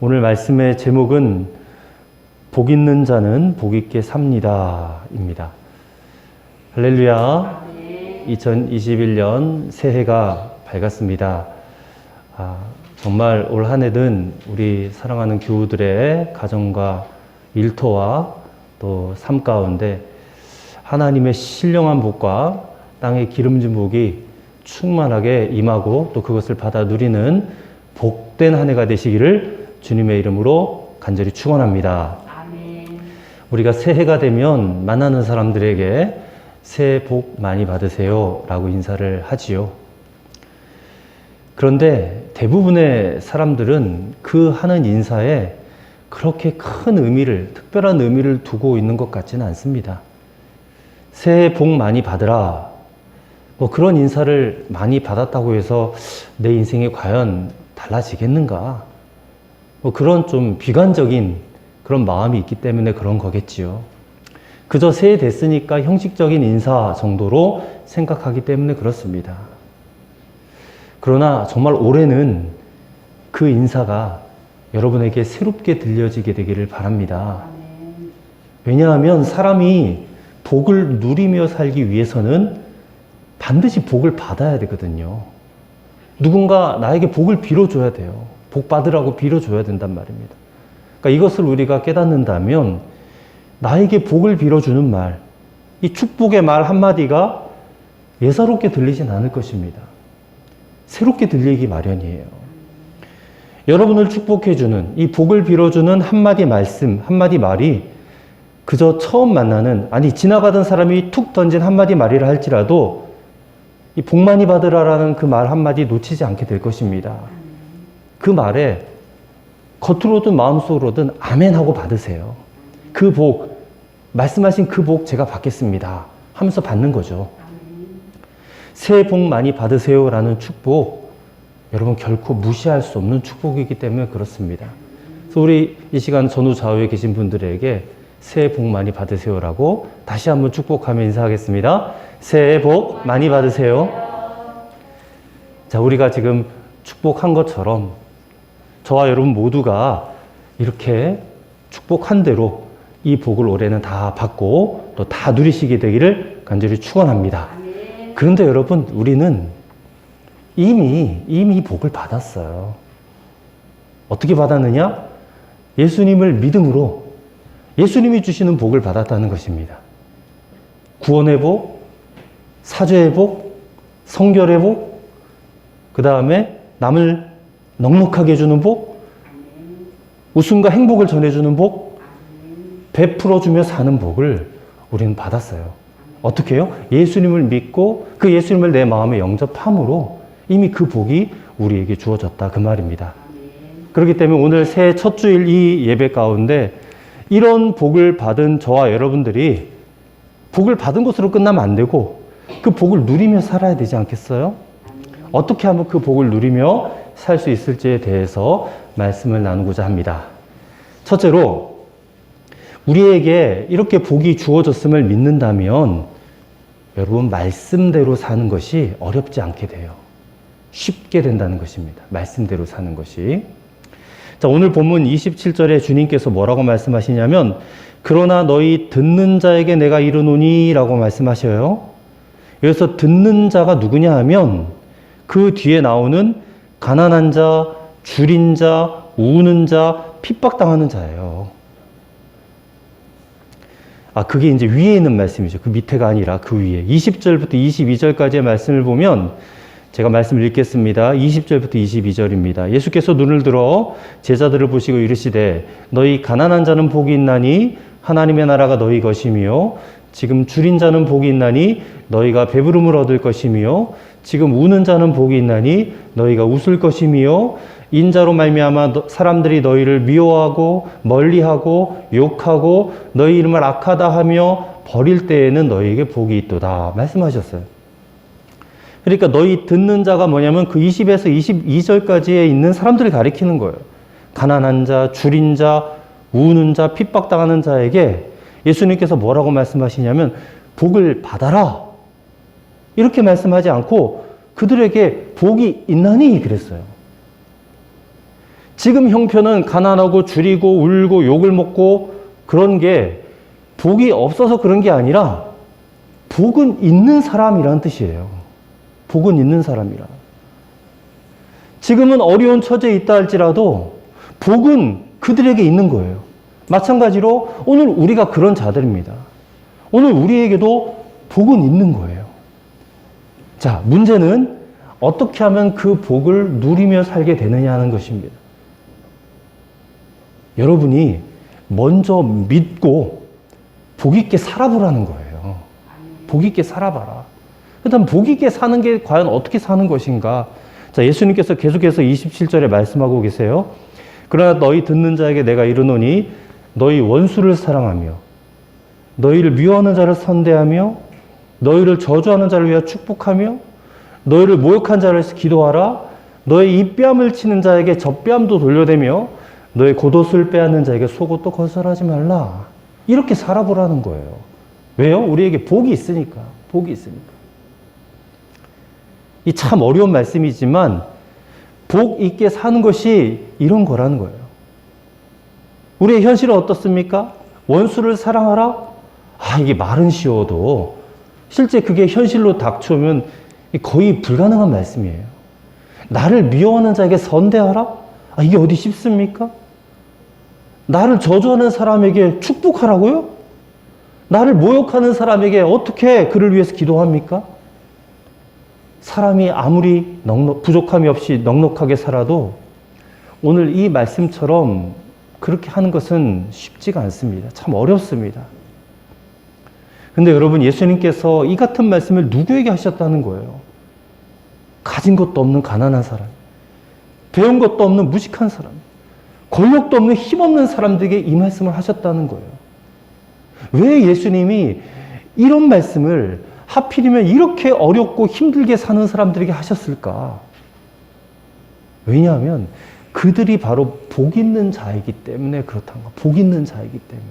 오늘 말씀의 제목은 복 있는 자는 복 있게 삽니다 입니다. 할렐루야. 2021년 새해가 밝았습니다. 정말 올 한 해는 우리 사랑하는 교우들의 가정과 일터와 또 삶 가운데 하나님의 신령한 복과 땅의 기름진 복이 충만하게 임하고 또 그것을 받아 누리는 복된 한 해가 되시기를 주님의 이름으로 간절히 축원합니다. 아멘. 우리가 새해가 되면 만나는 사람들에게 새해 복 많이 받으세요 라고 인사를 하지요. 그런데 대부분의 사람들은 그 하는 인사에 그렇게 큰 의미를, 특별한 의미를 두고 있는 것 같지는 않습니다. 새해 복 많이 받으라. 뭐 그런 인사를 많이 받았다고 해서 내 인생이 과연 달라지겠는가? 뭐 그런 좀 비관적인 그런 마음이 있기 때문에 그런 거겠지요. 그저 새해 됐으니까 형식적인 인사 정도로 생각하기 때문에 그렇습니다. 그러나 정말 올해는 그 인사가 여러분에게 새롭게 들려지게 되기를 바랍니다. 왜냐하면 사람이 복을 누리며 살기 위해서는 반드시 복을 받아야 되거든요. 누군가 나에게 복을 빌어줘야 돼요. 복 받으라고 빌어줘야 된단 말입니다. 그러니까 이것을 우리가 깨닫는다면 나에게 복을 빌어주는 말, 이 축복의 말 한마디가 예사롭게 들리진 않을 것입니다. 새롭게 들리기 마련이에요. 여러분을 축복해주는, 이 복을 빌어주는 한마디 말씀, 한마디 말이 그저 처음 만나는, 지나가던 사람이 툭 던진 한마디 말이라 할지라도 이 복 많이 받으라라는 그 말 한마디 놓치지 않게 될 것입니다. 그 말에 겉으로든 마음속으로든 아멘 하고 받으세요. 그 복, 말씀하신 그 복 제가 받겠습니다 하면서 받는 거죠. 새해 복 많이 받으세요 라는 축복, 여러분 결코 무시할 수 없는 축복이기 때문에 그렇습니다. 그래서 우리 이 시간 전후 좌우에 계신 분들에게 새해 복 많이 받으세요 라고 다시 한번 축복하며 인사하겠습니다. 새해 복 많이 받으세요. 자, 우리가 지금 축복한 것처럼 저와 여러분 모두가 이렇게 축복한 대로 이 복을 올해는 다 받고 또 다 누리시게 되기를 간절히 축원합니다. 그런데 여러분, 우리는 이미 복을 받았어요. 어떻게 받았느냐? 예수님을 믿음으로 예수님이 주시는 복을 받았다는 것입니다. 구원의 복, 사죄의 복, 성결의 복, 그 다음에 남을 넉넉하게 해주는 복, 웃음과 행복을 전해주는 복, 베풀어주며 사는 복을 우리는 받았어요. 어떻게 해요? 예수님을 믿고 그 예수님을 내 마음에 영접함으로 이미 그 복이 우리에게 주어졌다 그 말입니다. 그렇기 때문에 오늘 새해 첫 주일 이 예배 가운데 이런 복을 받은 저와 여러분들이 복을 받은 것으로 끝나면 안 되고 그 복을 누리며 살아야 되지 않겠어요? 어떻게 하면 그 복을 누리며 살 수 있을지에 대해서 말씀을 나누고자 합니다. 첫째로, 우리에게 이렇게 복이 주어졌음을 믿는다면 여러분 말씀대로 사는 것이 어렵지 않게 돼요. 쉽게 된다는 것입니다. 말씀대로 사는 것이. 자, 오늘 본문 27절에 주님께서 뭐라고 말씀하시냐면 그러나 너희 듣는 자에게 내가 이르노니 라고 말씀하셔요. 여기서 듣는 자가 누구냐 하면 그 뒤에 나오는 가난한 자, 줄인 자, 우는 자, 핍박당하는 자예요. 그게 이제 위에 있는 말씀이죠. 그 밑에가 아니라 그 위에. 20절부터 22절까지의 말씀을 보면 제가 말씀을 읽겠습니다. 20절부터 22절입니다. 예수께서 눈을 들어 제자들을 보시고 이르시되 너희 가난한 자는 복이 있나니 하나님의 나라가 너희 것이며 지금 줄인 자는 복이 있나니 너희가 배부름을 얻을 것이며 지금 우는 자는 복이 있나니 너희가 웃을 것이며 인자로 말미암아 사람들이 너희를 미워하고 멀리하고 욕하고 너희 이름을 악하다 하며 버릴 때에는 너희에게 복이 있도다 말씀하셨어요. 그러니까 너희 듣는 자가 뭐냐면 그 20에서 22절까지에 있는 사람들을 가리키는 거예요. 가난한 자, 줄인 자, 우는 자, 핍박당하는 자에게 예수님께서 뭐라고 말씀하시냐면 복을 받아라 이렇게 말씀하지 않고 그들에게 복이 있나니 그랬어요. 지금 형편은 가난하고 줄이고 울고 욕을 먹고 그런 게 복이 없어서 그런 게 아니라 복은 있는 사람이란 뜻이에요. 복은 있는 사람이라. 지금은 어려운 처지에 있다 할지라도 복은 그들에게 있는 거예요. 마찬가지로 오늘 우리가 그런 자들입니다. 오늘 우리에게도 복은 있는 거예요. 자, 문제는 어떻게 하면 그 복을 누리며 살게 되느냐 하는 것입니다. 여러분이 먼저 믿고 복 있게 살아보라는 거예요. 복 있게 살아봐라. 일단 복 있게 사는 게 과연 어떻게 사는 것인가? 자, 예수님께서 계속해서 27절에 말씀하고 계세요. 그러나 너희 듣는 자에게 내가 이르노니 너희 원수를 사랑하며 너희를 미워하는 자를 선대하며 너희를 저주하는 자를 위하여 축복하며 너희를 모욕한 자를 위해서 기도하라. 너희 입뺨을 치는 자에게 젖뺨도 돌려대며 너희 겉옷을 빼앗는 자에게 속옷도 거절하지 말라. 이렇게 살아보라는 거예요. 왜요? 우리에게 복이 있으니까. 복이 있으니까. 이 참 어려운 말씀이지만 복 있게 사는 것이 이런 거라는 거예요. 우리의 현실은 어떻습니까? 원수를 사랑하라? 이게 말은 쉬워도 실제 그게 현실로 닥쳐오면 거의 불가능한 말씀이에요. 나를 미워하는 자에게 선대하라? 이게 어디 쉽습니까? 나를 저주하는 사람에게 축복하라고요? 나를 모욕하는 사람에게 어떻게 그를 위해서 기도합니까? 사람이 아무리 부족함이 없이 넉넉하게 살아도 오늘 이 말씀처럼 그렇게 하는 것은 쉽지가 않습니다. 참 어렵습니다. 근데 여러분, 예수님께서 이 같은 말씀을 누구에게 하셨다는 거예요? 가진 것도 없는 가난한 사람, 배운 것도 없는 무식한 사람, 권력도 없는 힘없는 사람들에게 이 말씀을 하셨다는 거예요. 왜 예수님이 이런 말씀을 하필이면 이렇게 어렵고 힘들게 사는 사람들에게 하셨을까? 왜냐하면 그들이 바로 복 있는 자이기 때문에 그렇다는 거예요. 복 있는 자이기 때문에.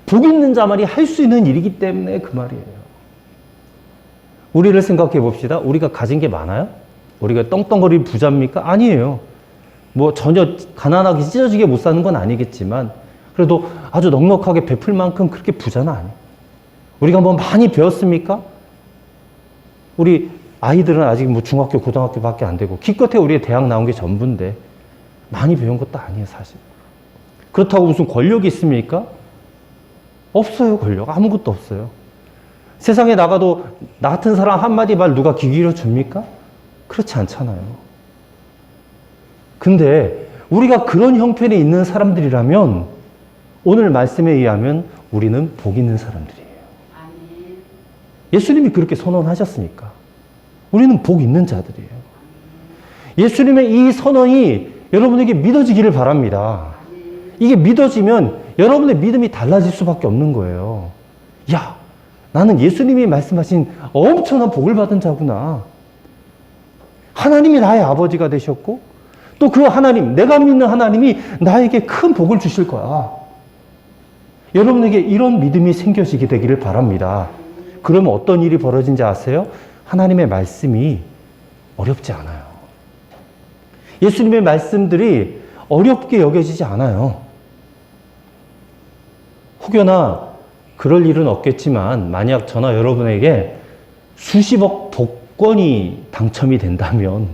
복 있는 자만이 할 수 있는 일이기 때문에 그 말이에요. 우리를 생각해 봅시다. 우리가 가진 게 많아요? 우리가 떵떵거리는 부자입니까? 아니에요. 뭐 전혀 가난하게 찢어지게 못 사는 건 아니겠지만 그래도 아주 넉넉하게 베풀 만큼 그렇게 부자는 아니에요. 우리가 뭐 많이 배웠습니까? 우리 아이들은 아직 뭐 중학교, 고등학교밖에 안 되고 기껏해 우리 대학 나온 게 전부인데 많이 배운 것도 아니에요, 사실. 그렇다고 무슨 권력이 있습니까? 없어요, 권력. 아무것도 없어요. 세상에 나가도 나 같은 사람 한마디 말 누가 귀 기울여 줍니까? 그렇지 않잖아요. 근데 우리가 그런 형편에 있는 사람들이라면 오늘 말씀에 의하면 우리는 복 있는 사람들이에요. 예수님이 그렇게 선언하셨으니까. 우리는 복 있는 자들이에요. 예수님의 이 선언이 여러분에게 믿어지기를 바랍니다. 이게 믿어지면 여러분의 믿음이 달라질 수밖에 없는 거예요. 야, 나는 예수님이 말씀하신 엄청난 복을 받은 자구나. 하나님이 나의 아버지가 되셨고 또 그 하나님, 내가 믿는 하나님이 나에게 큰 복을 주실 거야. 여러분에게 이런 믿음이 생겨지게 되기를 바랍니다. 그러면 어떤 일이 벌어진지 아세요? 하나님의 말씀이 어렵지 않아요. 예수님의 말씀들이 어렵게 여겨지지 않아요. 혹여나 그럴 일은 없겠지만 만약 저나 여러분에게 수십억 복권이 당첨이 된다면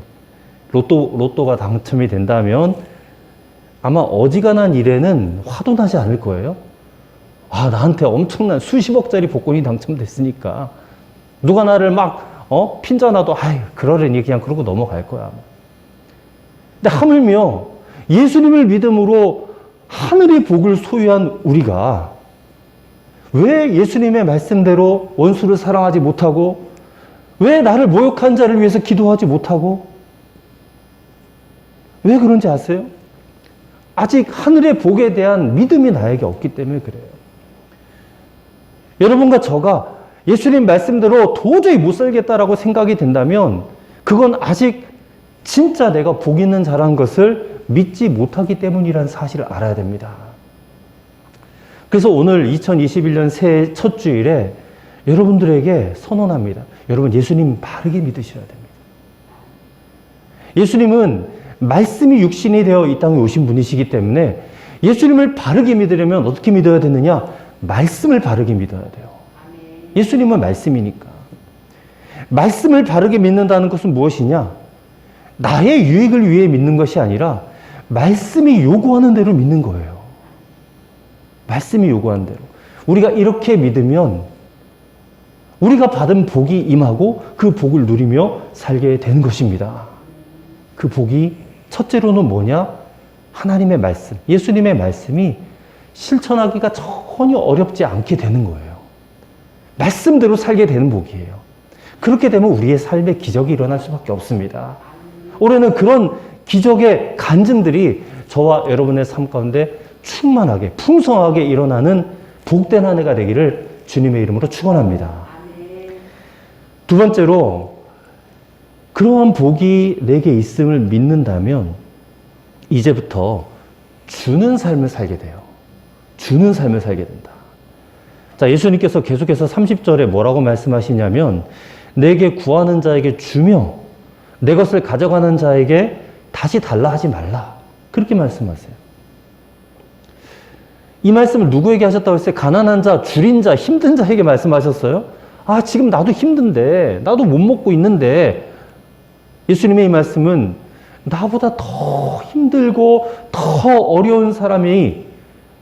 로또가 당첨이 된다면 아마 어지간한 일에는 화도 나지 않을 거예요. 나한테 엄청난 수십억짜리 복권이 당첨됐으니까 누가 나를 막 핀잔하도 그러려니 그냥 그러고 넘어갈 거야. 근데 하물며 예수님을 믿음으로 하늘의 복을 소유한 우리가 왜 예수님의 말씀대로 원수를 사랑하지 못하고 왜 나를 모욕한 자를 위해서 기도하지 못하고 왜 그런지 아세요? 아직 하늘의 복에 대한 믿음이 나에게 없기 때문에 그래요. 여러분과 저가 예수님 말씀대로 도저히 못 살겠다라고 생각이 된다면 그건 아직 진짜 내가 복 있는 자라는 것을 믿지 못하기 때문이라는 사실을 알아야 됩니다. 그래서 오늘 2021년 새해 첫 주일에 여러분들에게 선언합니다. 여러분 예수님 바르게 믿으셔야 됩니다. 예수님은 말씀이 육신이 되어 이 땅에 오신 분이시기 때문에 예수님을 바르게 믿으려면 어떻게 믿어야 되느냐? 말씀을 바르게 믿어야 돼요. 예수님은 말씀이니까. 말씀을 바르게 믿는다는 것은 무엇이냐? 나의 유익을 위해 믿는 것이 아니라 말씀이 요구하는 대로 믿는 거예요. 말씀이 요구하는 대로. 우리가 이렇게 믿으면 우리가 받은 복이 임하고 그 복을 누리며 살게 되는 것입니다. 그 복이 첫째로는 뭐냐? 하나님의 말씀, 예수님의 말씀이 실천하기가 전혀 어렵지 않게 되는 거예요. 말씀대로 살게 되는 복이에요. 그렇게 되면 우리의 삶에 기적이 일어날 수밖에 없습니다. 올해는 그런 기적의 간증들이 저와 여러분의 삶 가운데 충만하게, 풍성하게 일어나는 복된 한 해가 되기를 주님의 이름으로 축원합니다. 두 번째로, 그러한 복이 내게 있음을 믿는다면 이제부터 주는 삶을 살게 돼요. 주는 삶을 살게 된다. 자, 예수님께서 계속해서 30절에 뭐라고 말씀하시냐면, 내게 구하는 자에게 주며 내 것을 가져가는 자에게 다시 달라 하지 말라. 그렇게 말씀하세요. 이 말씀을 누구에게 하셨다고 했어요? 가난한 자, 줄인 자, 힘든 자에게 말씀하셨어요? 아, 지금 나도 힘든데, 나도 못 먹고 있는데. 예수님의 이 말씀은 나보다 더 힘들고 더 어려운 사람이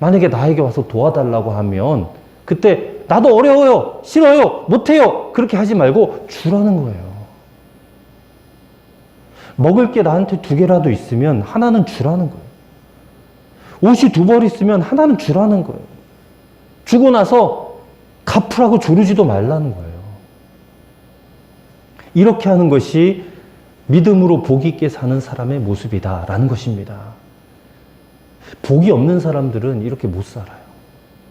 만약에 나에게 와서 도와달라고 하면 그때 나도 어려워요, 싫어요, 못해요, 그렇게 하지 말고 주라는 거예요. 먹을 게 나한테 2개라도 있으면 하나는 주라는 거예요. 옷이 2벌 있으면 하나는 주라는 거예요. 주고 나서 갚으라고 조르지도 말라는 거예요. 이렇게 하는 것이 믿음으로 복 있게 사는 사람의 모습이다라는 것입니다. 복이 없는 사람들은 이렇게 못 살아요.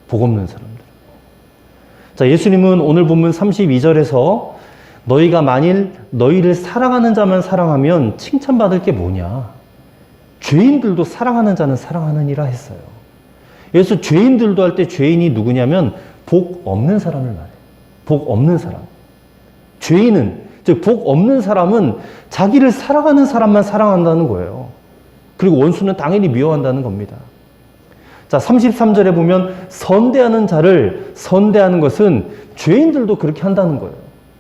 복 없는 사람들. 자, 예수님은 오늘 본문 32절에서 너희가 만일 너희를 사랑하는 자만 사랑하면 칭찬받을 게 뭐냐? 죄인들도 사랑하는 자는 사랑하느니라 했어요. 여기서 죄인들도 할 때 죄인이 누구냐면 복 없는 사람을 말해요. 복 없는 사람. 죄인은, 즉 복 없는 사람은 자기를 사랑하는 사람만 사랑한다는 거예요. 그리고 원수는 당연히 미워한다는 겁니다. 자, 33절에 보면 선대하는 자를 선대하는 것은 죄인들도 그렇게 한다는 거예요.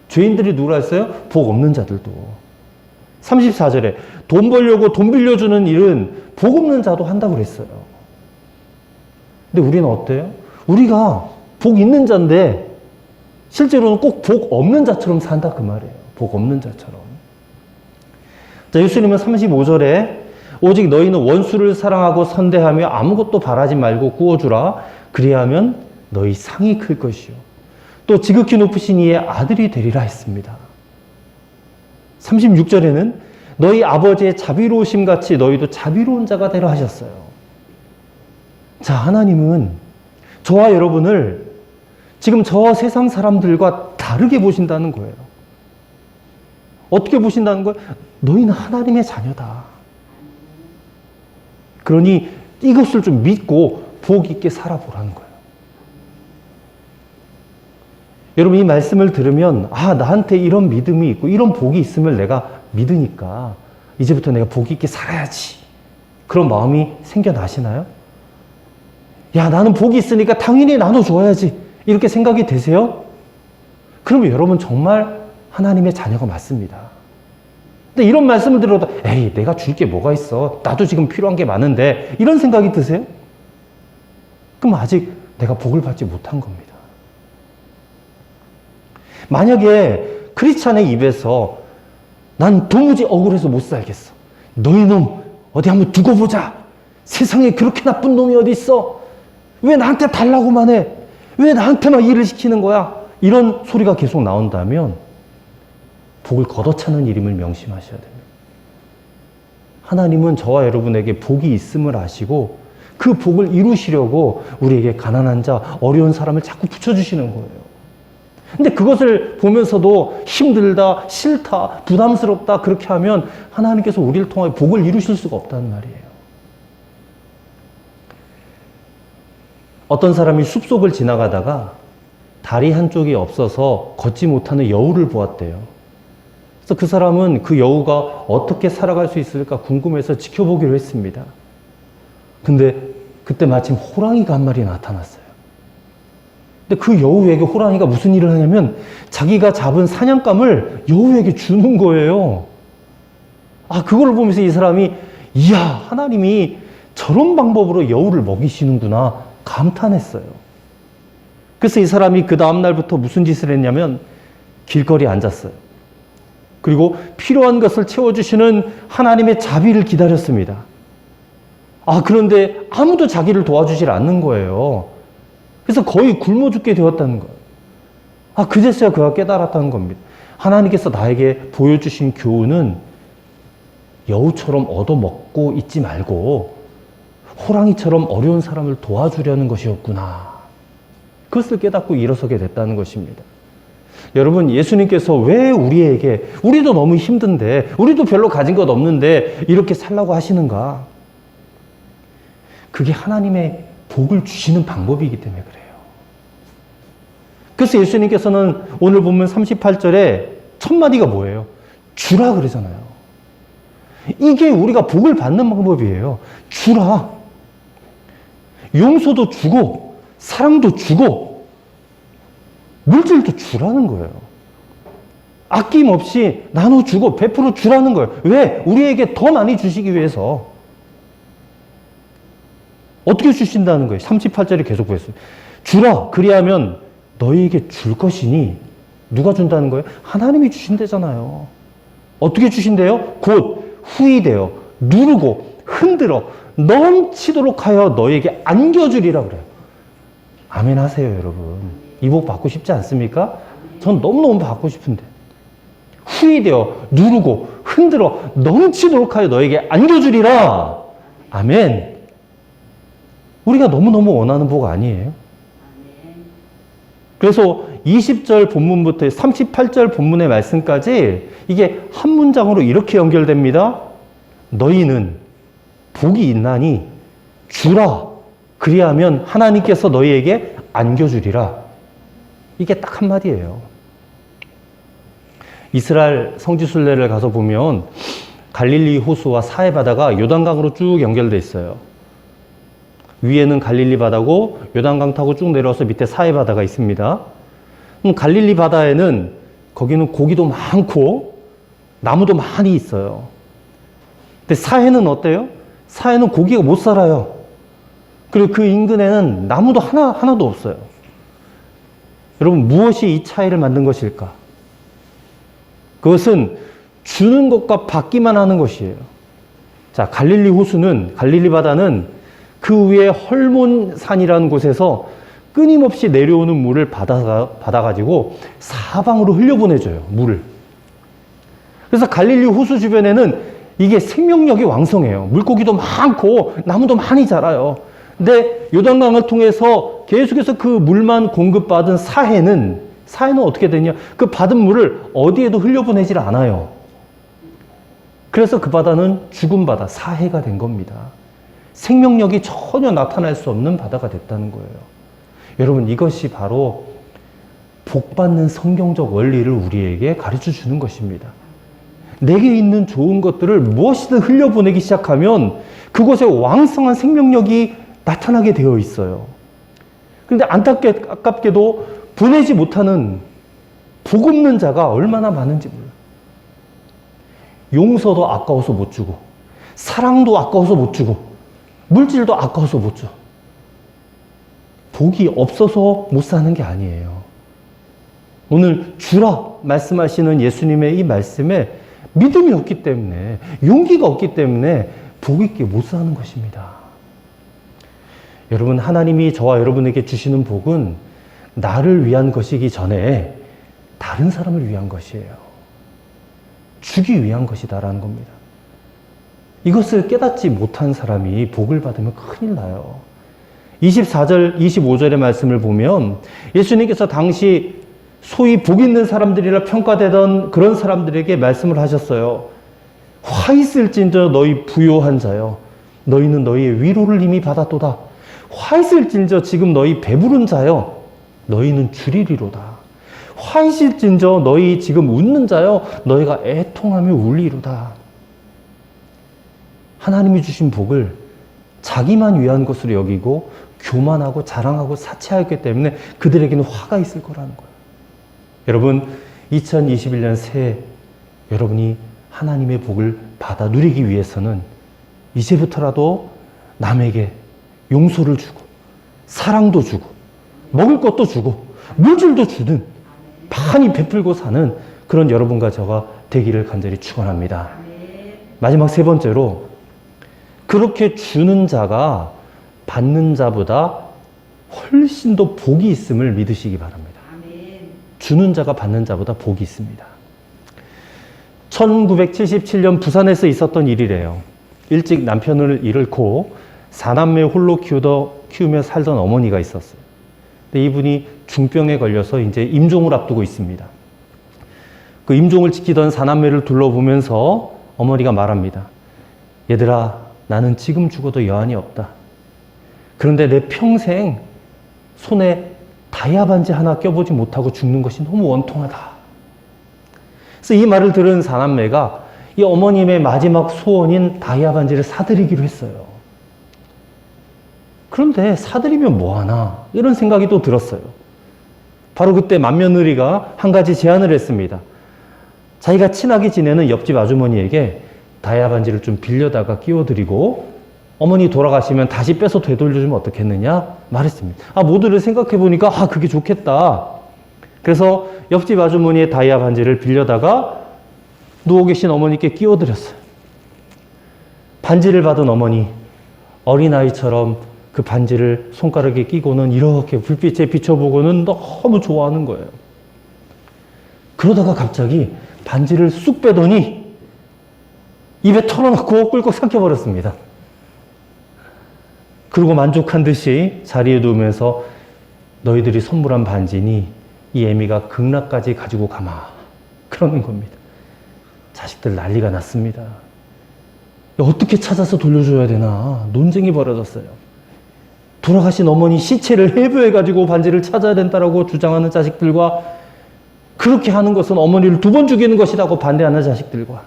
죄인들이 누구라 했어요? 복 없는 자들도. 34절에 돈 벌려고 돈 빌려주는 일은 복 없는 자도 한다고 그랬어요. 근데 우리는 어때요? 우리가 복 있는 자인데 실제로는 꼭 복 없는 자처럼 산다 그 말이에요. 복 없는 자처럼. 자, 예수님은 35절에 오직 너희는 원수를 사랑하고 선대하며 아무것도 바라지 말고 구워주라. 그리하면 너희 상이 클 것이요 또 지극히 높으신 이의 아들이 되리라 했습니다. 36절에는 너희 아버지의 자비로우심 같이 너희도 자비로운 자가 되라 하셨어요. 자, 하나님은 저와 여러분을 지금 저 세상 사람들과 다르게 보신다는 거예요. 어떻게 보신다는 거예요? 너희는 하나님의 자녀다. 그러니 이것을 좀 믿고 복 있게 살아보라는 거예요. 여러분, 이 말씀을 들으면 아, 나한테 이런 믿음이 있고 이런 복이 있음을 내가 믿으니까 이제부터 내가 복 있게 살아야지. 그런 마음이 생겨나시나요? 야, 나는 복이 있으니까 당연히 나눠줘야지. 이렇게 생각이 되세요? 그러면 여러분 정말 하나님의 자녀가 맞습니다. 근데 이런 말씀을 들어도 에이, 내가 줄 게 뭐가 있어. 나도 지금 필요한 게 많은데 이런 생각이 드세요? 그럼 아직 내가 복을 받지 못한 겁니다. 만약에 크리스찬의 입에서 난 도무지 억울해서 못 살겠어. 너희 놈 어디 한번 두고 보자. 세상에 그렇게 나쁜 놈이 어디 있어. 왜 나한테 달라고만 해. 왜 나한테만 일을 시키는 거야. 이런 소리가 계속 나온다면 복을 걷어차는 일임을 명심하셔야 됩니다. 하나님은 저와 여러분에게 복이 있음을 아시고 그 복을 이루시려고 우리에게 가난한 자, 어려운 사람을 자꾸 붙여주시는 거예요. 근데 그것을 보면서도 힘들다, 싫다, 부담스럽다 그렇게 하면 하나님께서 우리를 통하여 복을 이루실 수가 없다는 말이에요. 어떤 사람이 숲속을 지나가다가 다리 한쪽이 없어서 걷지 못하는 여우를 보았대요. 그래서 그 사람은 그 여우가 어떻게 살아갈 수 있을까 궁금해서 지켜보기로 했습니다. 근데 그때 마침 호랑이가 한 마리 나타났어요. 근데 그 여우에게 호랑이가 무슨 일을 하냐면 자기가 잡은 사냥감을 여우에게 주는 거예요. 그걸 보면서 이 사람이 이야, 하나님이 저런 방법으로 여우를 먹이시는구나 감탄했어요. 그래서 이 사람이 그 다음날부터 무슨 짓을 했냐면 길거리에 앉았어요. 그리고 필요한 것을 채워주시는 하나님의 자비를 기다렸습니다. 그런데 아무도 자기를 도와주질 않는 거예요. 그래서 거의 굶어 죽게 되었다는 거예요. 그제서야 그가 깨달았다는 겁니다. 하나님께서 나에게 보여주신 교훈은 여우처럼 얻어먹고 있지 말고 호랑이처럼 어려운 사람을 도와주려는 것이었구나. 그것을 깨닫고 일어서게 됐다는 것입니다. 여러분, 예수님께서 왜 우리도 너무 힘든데, 우리도 별로 가진 것 없는데 이렇게 살라고 하시는가? 그게 하나님의 복을 주시는 방법이기 때문에 그래요. 그래서 예수님께서는 오늘 보면 38절에 첫 마디가 뭐예요? 주라 그러잖아요. 이게 우리가 복을 받는 방법이에요. 주라. 용서도 주고 사랑도 주고 물질도 주라는 거예요. 아낌없이 나눠주고 베풀어 주라는 거예요. 왜? 우리에게 더 많이 주시기 위해서. 어떻게 주신다는 거예요? 38절에 계속 보였어요. 주라. 그리하면 너희에게 줄 것이니. 누가 준다는 거예요? 하나님이 주신대잖아요. 어떻게 주신대요? 곧 후이되어 누르고 흔들어 넘치도록 하여 너희에게 안겨주리라 그래요. 아멘 하세요, 여러분. 이 복 받고 싶지 않습니까? 전 너무너무 받고 싶은데. 후이되어 누르고 흔들어 넘치도록 하여 너에게 안겨주리라. 아멘. 우리가 너무너무 원하는 복 아니에요? 그래서 20절 본문부터 38절 본문의 말씀까지 이게 한 문장으로 이렇게 연결됩니다. 너희는 복이 있나니 주라. 그리하면 하나님께서 너희에게 안겨주리라. 이게 딱 한마디예요. 이스라엘 성지순례를 가서 보면 갈릴리 호수와 사해 바다가 요단강으로 쭉 연결돼 있어요. 위에는 갈릴리 바다고 요단강 타고 쭉 내려와서 밑에 사해 바다가 있습니다. 갈릴리 바다에는 거기는 고기도 많고 나무도 많이 있어요. 근데 사해는 어때요? 사해는 고기가 못 살아요. 그리고 그 인근에는 나무도 하나도 없어요. 여러분, 무엇이 이 차이를 만든 것일까? 그것은 주는 것과 받기만 하는 것이에요. 자, 갈릴리 바다는 그 위에 헐몬산이라는 곳에서 끊임없이 내려오는 물을 받아가지고 사방으로 흘려보내줘요, 물을. 그래서 갈릴리 호수 주변에는 이게 생명력이 왕성해요. 물고기도 많고 나무도 많이 자라요. 근데 요단강을 통해서 계속해서 그 물만 공급받은 사해는 어떻게 되냐? 그 받은 물을 어디에도 흘려보내질 않아요. 그래서 그 바다는 죽은 바다, 사해가 된 겁니다. 생명력이 전혀 나타날 수 없는 바다가 됐다는 거예요. 여러분, 이것이 바로 복받는 성경적 원리를 우리에게 가르쳐 주는 것입니다. 내게 있는 좋은 것들을 무엇이든 흘려보내기 시작하면 그곳에 왕성한 생명력이 나타나게 되어 있어요. 그런데 안타깝게도 보내지 못하는 복 없는 자가 얼마나 많은지 몰라요. 용서도 아까워서 못 주고 사랑도 아까워서 못 주고 물질도 아까워서 못 줘. 복이 없어서 못 사는 게 아니에요. 오늘 주라 말씀하시는 예수님의 이 말씀에 믿음이 없기 때문에, 용기가 없기 때문에 복 있게 못 사는 것입니다. 여러분, 하나님이 저와 여러분에게 주시는 복은 나를 위한 것이기 전에 다른 사람을 위한 것이에요. 주기 위한 것이다라는 겁니다. 이것을 깨닫지 못한 사람이 복을 받으면 큰일 나요. 24절, 25절의 말씀을 보면 예수님께서 당시 소위 복 있는 사람들이라 평가되던 그런 사람들에게 말씀을 하셨어요. 화 있을진저 너희 부요한 자여, 너희는 너희의 위로를 이미 받았도다. 화 있을진저 지금 너희 배부른 자여, 너희는 주리리로다. 화 있을진저 너희 지금 웃는 자여 너희가 애통하며 울리로다. 하나님이 주신 복을 자기만 위한 것으로 여기고 교만하고 자랑하고 사치하기 때문에 그들에게는 화가 있을 거라는 거예요. 여러분, 2021년 새해 여러분이 하나님의 복을 받아 누리기 위해서는 이제부터라도 남에게 용서를 주고 사랑도 주고 먹을 것도 주고 물질도 주는 많이 베풀고 사는 그런 여러분과 저가 되기를 간절히 축원합니다. 마지막 세 번째로, 그렇게 주는 자가 받는 자보다 훨씬 더 복이 있음을 믿으시기 바랍니다. 주는 자가 받는 자보다 복이 있습니다. 1977년 부산에서 있었던 일이래요. 일찍 남편을 잃고 4남매 홀로 키우며 살던 어머니가 있었어요. 근데 이분이 중병에 걸려서 이제 임종을 앞두고 있습니다. 그 임종을 지키던 4남매를 둘러보면서 어머니가 말합니다. 얘들아, 나는 지금 죽어도 여한이 없다. 그런데 내 평생 손에 다이아 반지 하나 껴보지 못하고 죽는 것이 너무 원통하다. 그래서 이 말을 들은 4남매가 이 어머님의 마지막 소원인 다이아 반지를 사드리기로 했어요. 그런데 사드리면 뭐하나 이런 생각이 또 들었어요. 바로 그때 맏며느리가 한 가지 제안을 했습니다. 자기가 친하게 지내는 옆집 아주머니에게 다이아 반지를 좀 빌려다가 끼워드리고 어머니 돌아가시면 다시 빼서 되돌려주면 어떻겠느냐 말했습니다. 모두를 생각해보니까 그게 좋겠다. 그래서 옆집 아주머니의 다이아 반지를 빌려다가 누워 계신 어머니께 끼워드렸어요. 반지를 받은 어머니, 어린아이처럼 그 반지를 손가락에 끼고는 이렇게 불빛에 비춰보고는 너무 좋아하는 거예요. 그러다가 갑자기 반지를 쑥 빼더니 입에 털어놓고 꿀꺽 삼켜버렸습니다. 그리고 만족한 듯이 자리에 누우면서 너희들이 선물한 반지니 이 애미가 극락까지 가지고 가마. 그러는 겁니다. 자식들 난리가 났습니다. 어떻게 찾아서 돌려줘야 되나 논쟁이 벌어졌어요. 돌아가신 어머니 시체를 해부해가지고 반지를 찾아야 된다고 주장하는 자식들과 그렇게 하는 것은 어머니를 2번 죽이는 것이라고 반대하는 자식들과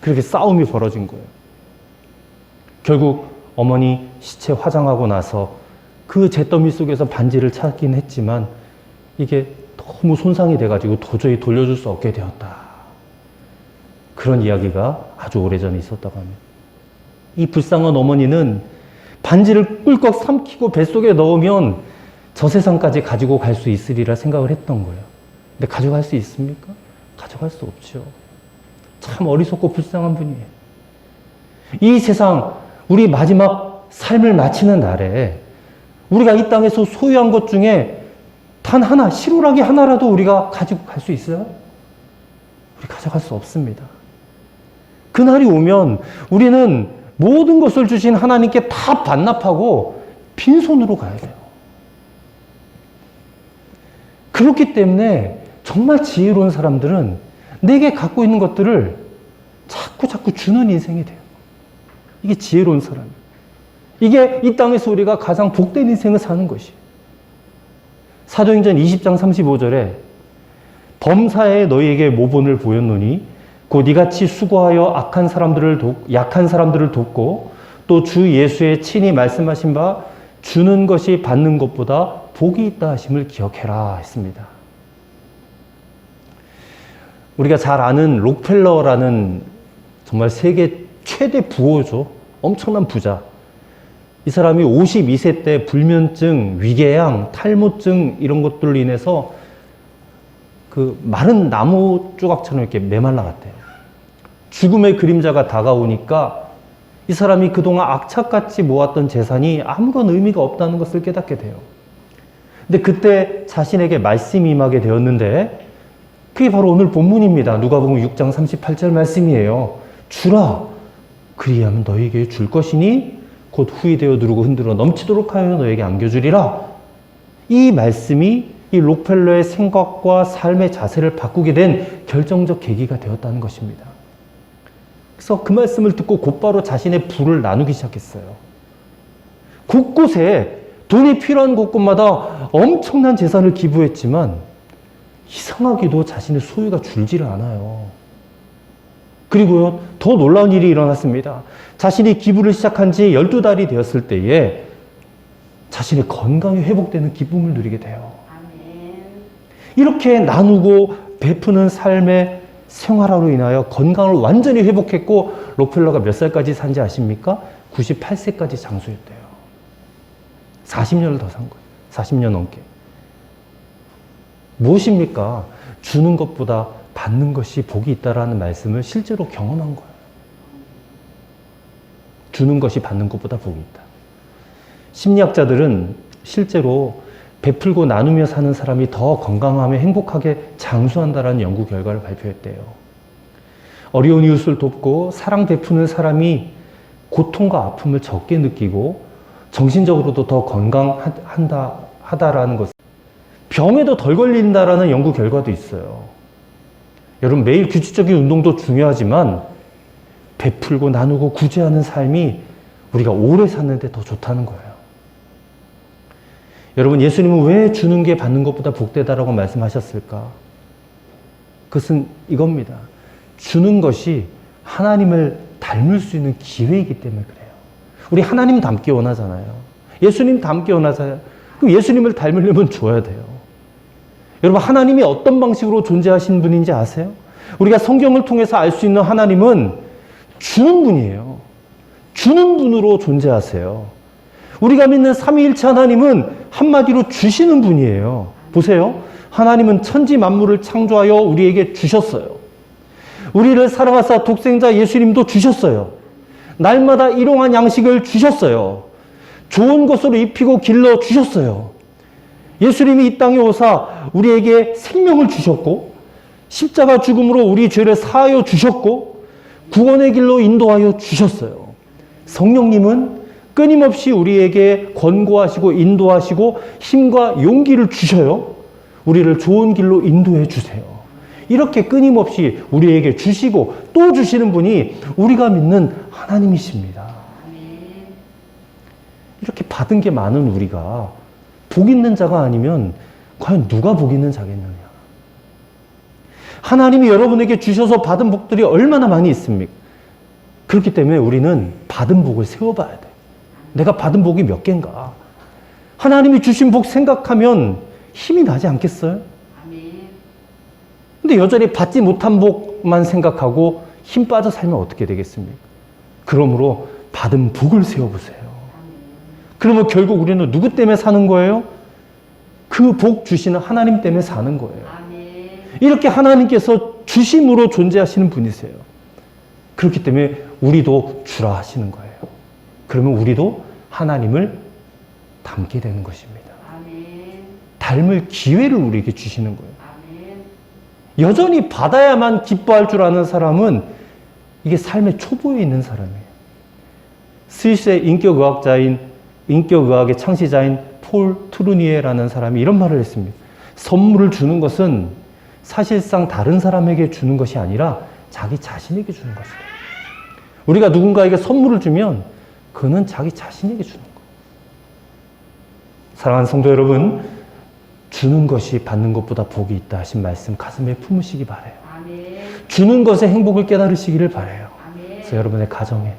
그렇게 싸움이 벌어진 거예요. 결국 어머니 시체 화장하고 나서 그 잿더미 속에서 반지를 찾긴 했지만 이게 너무 손상이 돼가지고 도저히 돌려줄 수 없게 되었다. 그런 이야기가 아주 오래전에 있었다고 합니다. 이 불쌍한 어머니는 반지를 꿀꺽 삼키고 뱃속에 넣으면 저 세상까지 가지고 갈 수 있으리라 생각을 했던 거예요. 근데 가져갈 수 있습니까? 가져갈 수 없죠. 참 어리석고 불쌍한 분이에요. 이 세상, 우리 마지막 삶을 마치는 날에 우리가 이 땅에서 소유한 것 중에 단 하나, 실오라기 하나라도 우리가 가지고 갈 수 있어요? 우리 가져갈 수 없습니다. 그날이 오면 우리는 모든 것을 주신 하나님께 다 반납하고 빈손으로 가야 돼요. 그렇기 때문에 정말 지혜로운 사람들은 내게 갖고 있는 것들을 자꾸 주는 인생이 돼요. 이게 지혜로운 사람이에요. 이게 이 땅에서 우리가 가장 복된 인생을 사는 것이에요. 사도행전 20장 35절에 범사에 너희에게 모본을 보였노니 곧 이같이 수고하여 약한 사람들을 돕고 또 주 예수의 친히 말씀하신 바 주는 것이 받는 것보다 복이 있다 하심을 기억해라 했습니다. 우리가 잘 아는 록펠러라는 정말 세계 최대 부호죠. 엄청난 부자. 이 사람이 52세 때 불면증, 위궤양, 탈모증 이런 것들로 인해서 그 마른 나무 조각처럼 이렇게 메말라 갔대요. 죽음의 그림자가 다가오니까 이 사람이 그동안 악착같이 모았던 재산이 아무런 의미가 없다는 것을 깨닫게 돼요. 근데 그때 자신에게 말씀이 임하게 되었는데 그게 바로 오늘 본문입니다. 누가복음 6장 38절 말씀이에요. 주라, 그리하면 너에게 줄 것이니 곧 후이되어 누르고 흔들어 넘치도록 하여 너에게 안겨주리라. 이 말씀이 이 록펠러의 생각과 삶의 자세를 바꾸게 된 결정적 계기가 되었다는 것입니다. 그래서 그 말씀을 듣고 곧바로 자신의 부를 나누기 시작했어요. 곳곳에 돈이 필요한 곳곳마다 엄청난 재산을 기부했지만 이상하게도 자신의 소유가 줄지를 않아요. 그리고요, 더 놀라운 일이 일어났습니다. 자신이 기부를 시작한 지 12달이 되었을 때에 자신의 건강이 회복되는 기쁨을 누리게 돼요. 이렇게 나누고 베푸는 삶의 생활화로 인하여 건강을 완전히 회복했고, 록펠러가 몇 살까지 산지 아십니까? 98세까지 장수했대요. 40년을 더 산 거예요. 40년 넘게. 무엇입니까? 주는 것보다 받는 것이 복이 있다라는 말씀을 실제로 경험한 거예요. 주는 것이 받는 것보다 복이 있다. 심리학자들은 실제로 베풀고 나누며 사는 사람이 더 건강하며 행복하게 장수한다라는 연구 결과를 발표했대요. 어려운 이웃을 돕고 사랑 베푸는 사람이 고통과 아픔을 적게 느끼고 정신적으로도 더 건강하다라는 것, 병에도 덜 걸린다라는 연구 결과도 있어요. 여러분, 매일 규칙적인 운동도 중요하지만 베풀고 나누고 구제하는 삶이 우리가 오래 사는데 더 좋다는 거예요. 여러분, 예수님은 왜 주는 게 받는 것보다 복되다라고 말씀하셨을까? 그것은 이겁니다. 주는 것이 하나님을 닮을 수 있는 기회이기 때문에 그래요. 우리 하나님 닮기 원하잖아요. 예수님 닮기 원하잖아요. 그럼 예수님을 닮으려면 줘야 돼요. 여러분, 하나님이 어떤 방식으로 존재하신 분인지 아세요? 우리가 성경을 통해서 알 수 있는 하나님은 주는 분이에요. 주는 분으로 존재하세요. 우리가 믿는 삼위일체 하나님은 한마디로 주시는 분이에요. 보세요. 하나님은 천지 만물을 창조하여 우리에게 주셨어요. 우리를 사랑하사 독생자 예수님도 주셨어요. 날마다 일용할 양식을 주셨어요. 좋은 것으로 입히고 길러 주셨어요. 예수님이 이 땅에 오사 우리에게 생명을 주셨고, 십자가 죽음으로 우리 죄를 사하여 주셨고, 구원의 길로 인도하여 주셨어요. 성령님은 끊임없이 우리에게 권고하시고 인도하시고 힘과 용기를 주셔요. 우리를 좋은 길로 인도해 주세요. 이렇게 끊임없이 우리에게 주시고 또 주시는 분이 우리가 믿는 하나님이십니다. 이렇게 받은 게 많은 우리가 복 있는 자가 아니면 과연 누가 복 있는 자겠느냐? 하나님이 여러분에게 주셔서 받은 복들이 얼마나 많이 있습니까? 그렇기 때문에 우리는 받은 복을 세워봐야 돼. 내가 받은 복이 몇 개인가? 하나님이 주신 복 생각하면 힘이 나지 않겠어요? 근데 여전히 받지 못한 복만 생각하고 힘 빠져 살면 어떻게 되겠습니까? 그러므로 받은 복을 세워보세요. 그러면 결국 우리는 누구 때문에 사는 거예요? 그 복 주시는 하나님 때문에 사는 거예요. 이렇게 하나님께서 주심으로 존재하시는 분이세요. 그렇기 때문에 우리도 주라 하시는 거예요. 그러면 우리도 하나님을 닮게 되는 것입니다. 닮을 기회를 우리에게 주시는 거예요. 여전히 받아야만 기뻐할 줄 아는 사람은 이게 삶의 초보에 있는 사람이에요. 스위스의 인격의학의 창시자인 폴 트루니에라는 사람이 이런 말을 했습니다. 선물을 주는 것은 사실상 다른 사람에게 주는 것이 아니라 자기 자신에게 주는 것이다. 우리가 누군가에게 선물을 주면 그는 자기 자신에게 주는 거예요. 사랑하는 성도 여러분, 주는 것이 받는 것보다 복이 있다 하신 말씀 가슴에 품으시기 바라요. 주는 것의 행복을 깨달으시기를 바라요. 그래서 여러분의 가정에,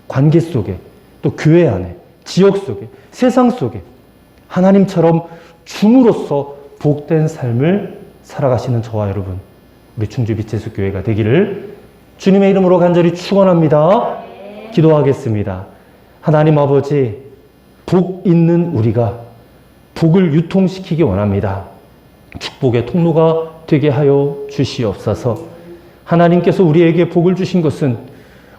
관계 속에, 또 교회 안에, 지역 속에, 세상 속에 하나님처럼 줌으로써 복된 삶을 살아가시는 저와 여러분, 우리 충주 빛의 교회가 되기를 주님의 이름으로 간절히 축원합니다. 기도하겠습니다. 하나님 아버지, 복 있는 우리가 복을 유통시키기 원합니다. 축복의 통로가 되게 하여 주시옵소서. 하나님께서 우리에게 복을 주신 것은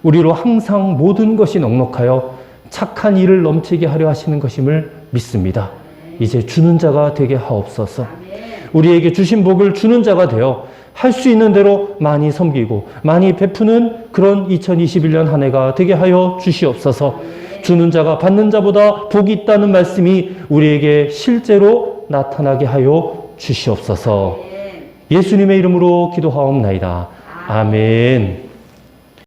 우리로 항상 모든 것이 넉넉하여 착한 일을 넘치게 하려 하시는 것임을 믿습니다. 이제 주는 자가 되게 하옵소서. 우리에게 주신 복을 주는 자가 되어 할 수 있는 대로 많이 섬기고 많이 베푸는 그런 2021년 한 해가 되게 하여 주시옵소서. 주는 자가 받는 자보다 복이 있다는 말씀이 우리에게 실제로 나타나게 하여 주시옵소서. 예수님의 이름으로 기도하옵나이다. 아멘.